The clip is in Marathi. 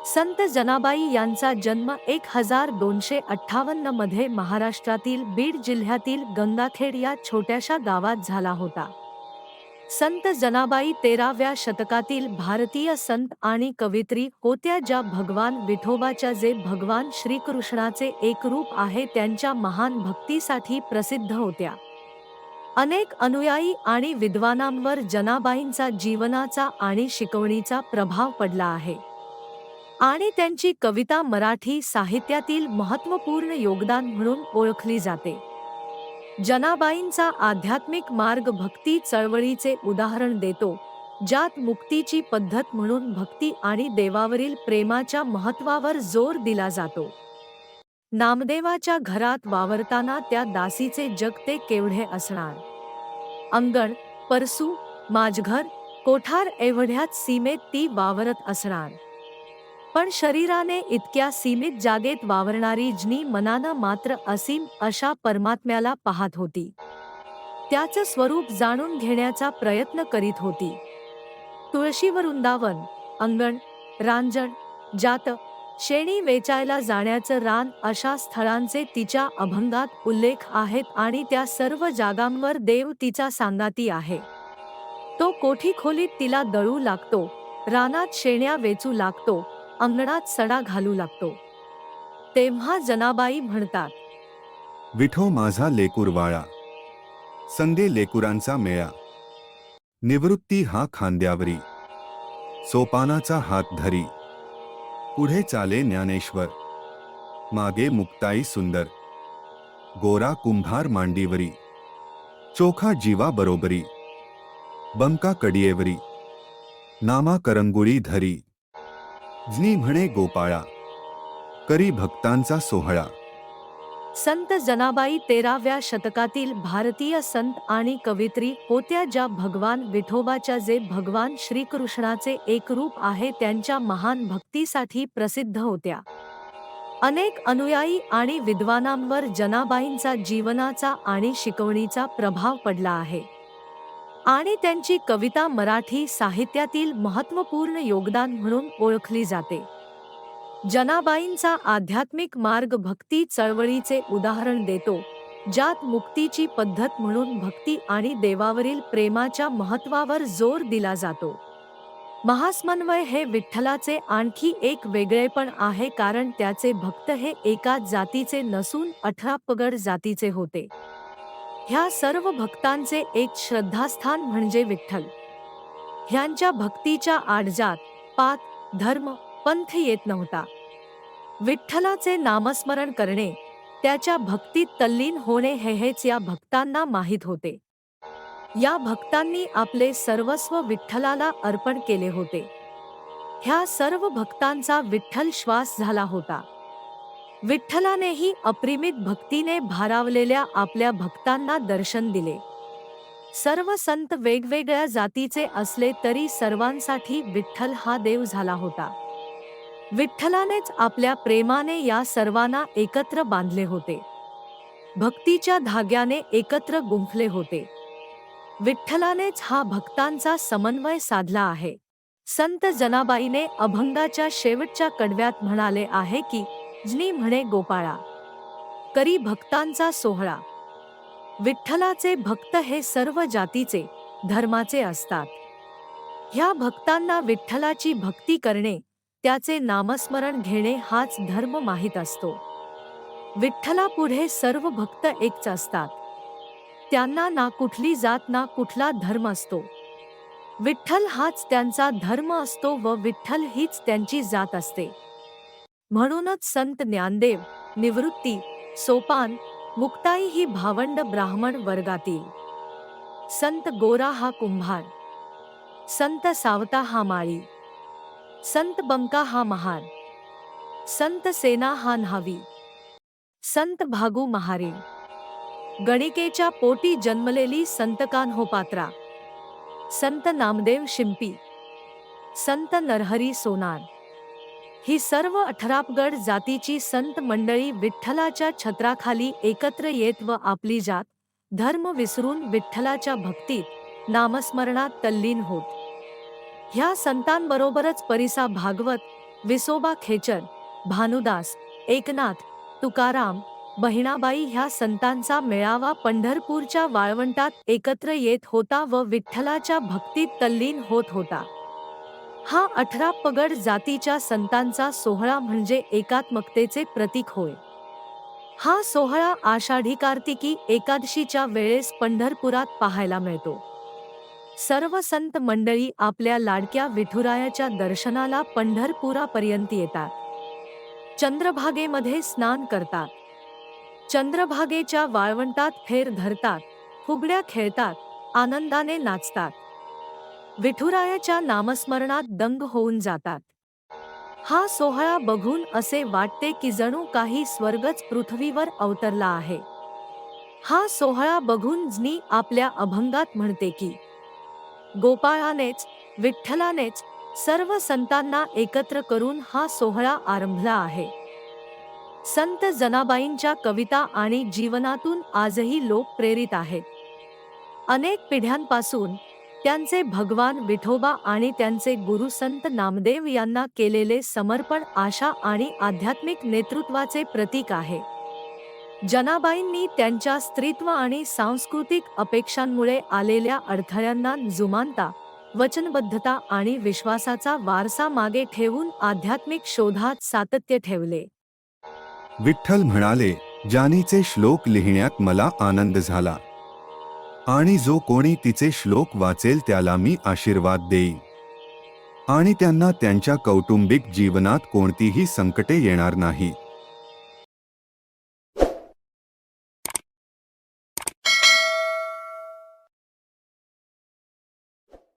संत जनाबाई यांचा जन्म 1258 मध्ये महाराष्ट्रातील बीड जिल्ह्यातील गंगाखेड या छोट्याशा गावात झाला होता. संत जनाबाई 13व्या शतकातील भारतीय संत आणि कवयित्री होत्या, ज्या भगवान विठोबाच्या जे भगवान श्रीकृष्णाचे एक रूप आहे त्यांच्या महान भक्तीसाठी प्रसिद्ध होत्या. अनेक अनुयायी आणि विद्वानांवर जनाबाईंचा जीवनाचा आणि शिकवणीचा प्रभाव पडला आहे आणि त्यांची कविता मराठी साहित्यातील महत्त्वपूर्ण योगदान म्हणून ओळखली जाते. जनाबाईंचा आध्यात्मिक मार्ग भक्ती चळवळीचे उदाहरण देतो, ज्यात मुक्तीची पद्धत म्हणून भक्ती आणि देवावरील प्रेमाच्या महत्त्वावर जोर दिला जातो. नामदेवाच्या घरात वावरताना त्या दासीचे जग ते केवढे असणार. अंगण, परसू, माझघर, कोठार एवढ्याच सीमेत ती वावरत असणार. पण शरीराने इतक्या सीमित जागेत वावरणारी जनी मनानं मात्र असीम अशा परमात्म्याला पाहत होती. त्याचं स्वरूप जाणून घेण्याचा प्रयत्न करीत होती. तुळशी वृंदावन, अंगण, रांजण, जात, शेणी वेचायला जाण्याचं रान अशा स्थळांचे तिच्या अभंगात उल्लेख आहेत आणि त्या सर्व जागांवर देव तिचा सांगाती आहे. तो कोठी खोलीत तिला दळू लागतो, रानात शेण्या वेचू लागतो, अंगणात सडा घालू लागतो. तेव्हा जनाबाई म्हणतात, विठो माझा लेकुरवाळा, संगे लेकुरांचा मेळा. निवृत्ती हा खांद्यावरी, सोपानाचा हात धरी. पुढे चाले ज्ञानेश्वर, मागे मुक्ताई सुंदर. गोरा कुंभार मांडीवरी, चोखा जीवा बरोबरी. बंका कडियेवरी, नामा करंगुळी धरी. जनी म्हणे गोपाळा, करी भक्तांचा सोहळा. संत जनाबाई 13व्या शतकातील भारतीय संत आणि कवयित्री होत्या, ज्या भगवान विठोबाच्या जे भगवान श्रीकृष्णाचे एक रूप आहे त्यांच्या महान भक्तीसाठी प्रसिद्ध होत्या. अनेक अनुयायी आणि विद्वानांवर जनाबाईंचा जीवनाचा आणि शिकवणीचा प्रभाव पडला आहे आणि त्यांची कविता मराठी साहित्यातील महत्त्वपूर्ण योगदान म्हणून ओळखली जाते. जनाबाईंचा आध्यात्मिक मार्ग भक्ती चळवळीचे उदाहरण देतो, ज्यात मुक्तीची पद्धत म्हणून भक्ती आणि देवावरील प्रेमाच्या महत्त्वावर जोर दिला जातो. महास्मन्वय हे विठ्ठलाचे आणखी एक वेगळेपण आहे, कारण त्याचे भक्त हे एकाच जातीचे नसून 18 पगड जातीचे होते. ह्या सर्व भक्तांचे एक श्रद्धास्थान म्हणजे विठ्ठल. ह्यांच्या भक्तीच्या आड जात, पात, धर्म, पंथ येत नव्हता. विठ्ठलाचे नामस्मरण करणे, त्याच्या भक्तीत तल्लीन होणे हेच या भक्तांना माहीत होते. या भक्तांनी आपले सर्वस्व विठ्ठलाला अर्पण केले होते. ह्या सर्व भक्तांचा विठ्ठल श्वास झाला होता. विठ्ठलानेही अप्रिमित भक्तीने भारावलेल्या आपल्या भक्तांना दर्शन दिले. सर्व संत वेगवेगळ्या जातीचे असले तरी सर्वांसाठी विठ्ठल हा देव झाला होता. विठ्ठलानेच आपल्या प्रेमाने या सर्वांना एकत्र बांधले होते. भक्तीच्या धाग्याने एकत्र गुंफले होते. विठ्ठलानेच हा भक्तांचा समन्वय साधला आहे. संत जनाबाईने अभंगाच्या शेवटच्या कडव्यात म्हणाले आहे की, जनी म्हणे गोपाळा, करी भक्तांचा सोहळा. विठ्ठलाचे भक्त हे सर्व जातीचे, धर्माचे असतात. ह्या भक्तांना विठ्ठलाची भक्ती करणे, त्याचे नामस्मरण घेणे हाच धर्म माहीत असतो. विठ्ठलापुढे सर्व भक्त एकच असतात. त्यांना ना कुठली जात ना कुठला धर्म असतो. विठ्ठल हाच त्यांचा धर्म असतो व विठ्ठल हीच त्यांची जात असते. म्हणूनच संत ज्ञानदेव, निवृत्ती, सोपान, मुक्ताई ही भावंड ब्राह्मण वर्गातील. संत गोरा हा कुंभार, संत सावता हा माळी, संत बंका हा महार, संत सेना हा न्हावी, संत भागू महारे, गणिकेच्या पोटी जन्मलेली संत कान्होपात्रा, संत नामदेव शिंपी, संत नरहरी सोनार, ही सर्व 18 पगड जातीची संत मंडळी विठ्ठलाच्या छत्राखाली एकत्र येत व आपली जात, धर्म विसरून विठ्ठलाच्या भक्तीत, नामस्मरणात तल्लीन होत. ह्या संतांबरोबरच परिसा भागवत, विसोबा खेचर, भानुदास, एकनाथ, तुकाराम, बहिणाबाई ह्या संतांचा मेळावा पंढरपूरच्या वाळवंटात एकत्र येत होता व विठ्ठलाच्या भक्तीत तल्लीन होत होता. हा 18 पगड जातीच्या संतांचा सोहळा म्हणजे एकात्मकतेचे प्रतीक होय. हा सोहळा आषाढी कार्तिकी एकादशीच्या वेळेस पंढरपुरात पाहायला मिळतो. सर्व संत मंडळी आपल्या लाडक्या विठुरायाच्या दर्शनाला पंढरपुरापर्यंत येतात. चंद्रभागेमध्ये स्नान करतात. चंद्रभागेच्या वाळवंटात फेर धरतात, फुगड्या खेळतात, आनंदाने नाचतात. विठुरायाच्या नामस्मरणात दंग होऊन जातात. हा सोहळा बघून असे वाटते की जणू काही स्वर्गच पृथ्वीवर अवतरला आहे. हा सोहळा बघून जनी आपल्या अभंगात म्हणते की गोपाळानेच, विठ्ठलानेच सर्व संतांना एकत्र करून हा सोहळा आरंभला आहे. संत जनाबाईंच्या कविता आणि जीवनातून आजही लोक प्रेरित आहेत. अनेक पिढ्यांपासून त्यांचे भगवान विठोबा आणि त्यांचे गुरु संत नामदेव यांना केलेले समर्पण आशा आणि आध्यात्मिक नेतृत्वाचे प्रतीक आहे. जनाबाईंनी त्यांच्या स्त्रीत्व आणि सांस्कृतिक अपेक्षांमुळे आलेल्या अडथळ्यांना जुमानता, वचनबद्धता आणि विश्वासाचा वारसा मागे ठेवून आध्यात्मिक शोधात सातत्य ठेवले. विठ्ठल म्हणाले, जानीचे श्लोक लिहिण्यात मला आनंद झाला आणि जो कोणी तिचे श्लोक वाचेल त्याला मी आशीर्वाद देईन आणि त्यांना त्यांच्या कौटुंबिक जीवनात कोणतीही संकटे येणार नाही.